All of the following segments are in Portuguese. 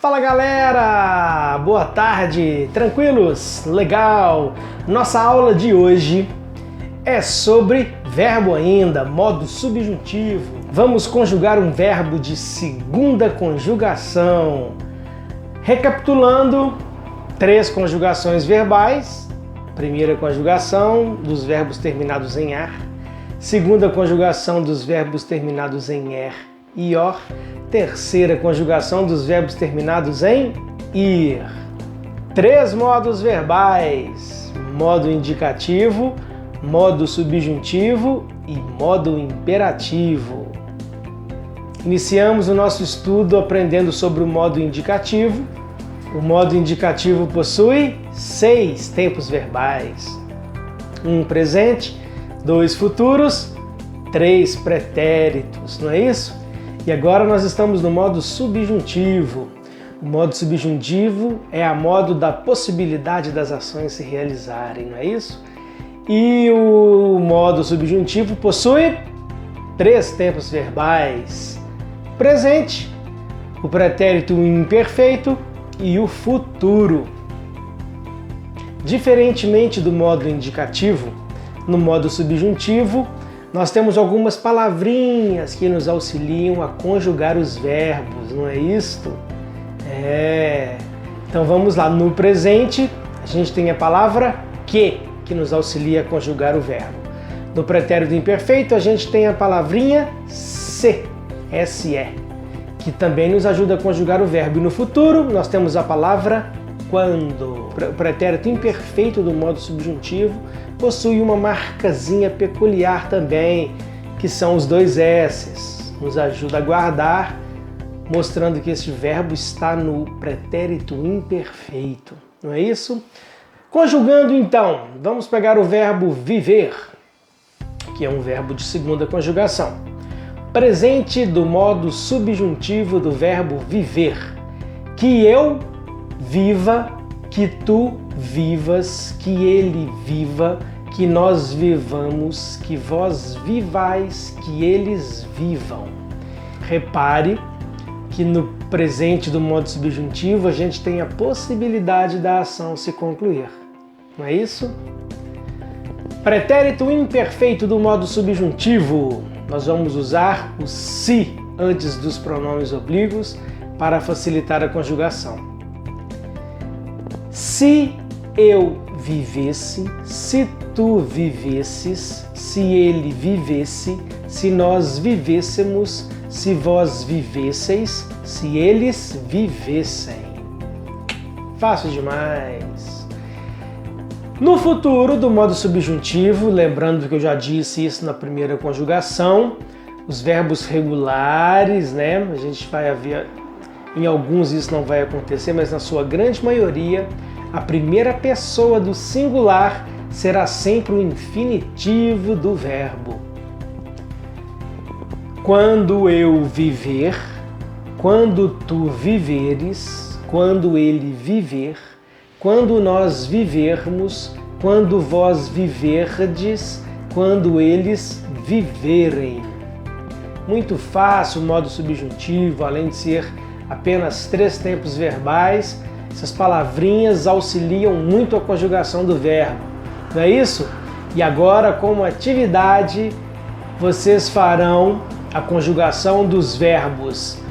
Fala galera, boa tarde, tranquilos? Legal! Nossa aula de hoje é sobre verbo ainda, modo subjuntivo. Vamos conjugar um verbo de segunda conjugação. Recapitulando, 3 conjugações verbais. Primeira conjugação dos verbos terminados em ar. Segunda conjugação dos verbos terminados em er e or. Terceira conjugação dos verbos terminados em ir. 3 modos verbais: modo indicativo, modo subjuntivo e modo imperativo. Iniciamos o nosso estudo aprendendo sobre o modo indicativo. O modo indicativo possui 6 tempos verbais: 1 presente, 2 futuros, 3 pretéritos, não é isso? E agora nós estamos no modo subjuntivo. O modo subjuntivo é a modo da possibilidade das ações se realizarem, não é isso? E o modo subjuntivo possui 3 tempos verbais: presente, o pretérito imperfeito e o futuro. Diferentemente do modo indicativo, no modo subjuntivo, nós temos algumas palavrinhas que nos auxiliam a conjugar os verbos, não é isto? Então vamos lá. No presente, a gente tem a palavra que nos auxilia a conjugar o verbo. No pretérito imperfeito, a gente tem a palavrinha se, que também nos ajuda a conjugar o verbo. E no futuro, nós temos a palavra quando. O pretérito imperfeito do modo subjuntivo possui uma marcazinha peculiar também, que são os 2 S's. Nos ajuda a guardar, mostrando que esse verbo está no pretérito imperfeito. Não é isso? Conjugando então, vamos pegar o verbo viver, que é um verbo de segunda conjugação. Presente do modo subjuntivo do verbo viver: que eu viva, que tu vivas, que ele viva, que nós vivamos, que vós vivais, que eles vivam. Repare que no presente do modo subjuntivo a gente tem a possibilidade da ação se concluir. Não é isso? Pretérito imperfeito do modo subjuntivo. Nós vamos usar o se antes dos pronomes oblíquos para facilitar a conjugação. Se eu vivesse, se tu vivesses, se ele vivesse, se nós vivêssemos, se vós vivesseis, se eles vivessem. Fácil demais. No futuro do modo subjuntivo, lembrando que eu já disse isso na primeira conjugação, os verbos regulares, né? A gente vai ver, em alguns isso não vai acontecer, mas na sua grande maioria, a primeira pessoa do singular será sempre o infinitivo do verbo. Quando eu viver, quando tu viveres, quando ele viver, quando nós vivermos, quando vós viverdes, quando eles viverem. Muito fácil o modo subjuntivo, além de ser apenas 3 tempos verbais, essas palavrinhas auxiliam muito a conjugação do verbo, não é isso? E agora, como atividade, vocês farão a conjugação dos verbos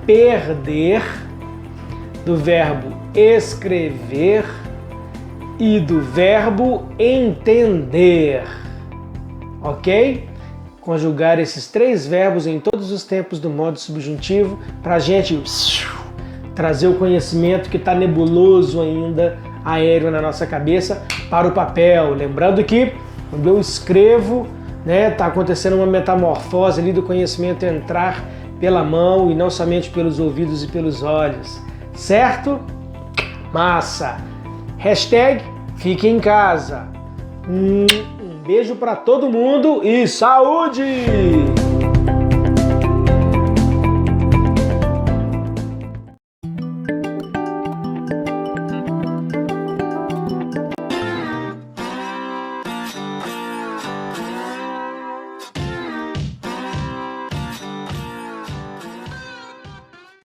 perder, do verbo escrever e do verbo entender, ok? Conjugar esses 3 verbos em todos os tempos do modo subjuntivo para a gente trazer o conhecimento que está nebuloso ainda, aéreo na nossa cabeça, para o papel. Lembrando que quando eu escrevo, está acontecendo uma metamorfose ali do conhecimento entrar pela mão e não somente pelos ouvidos e pelos olhos. Certo? Massa! Hashtag fique em casa. Um beijo para todo mundo e saúde!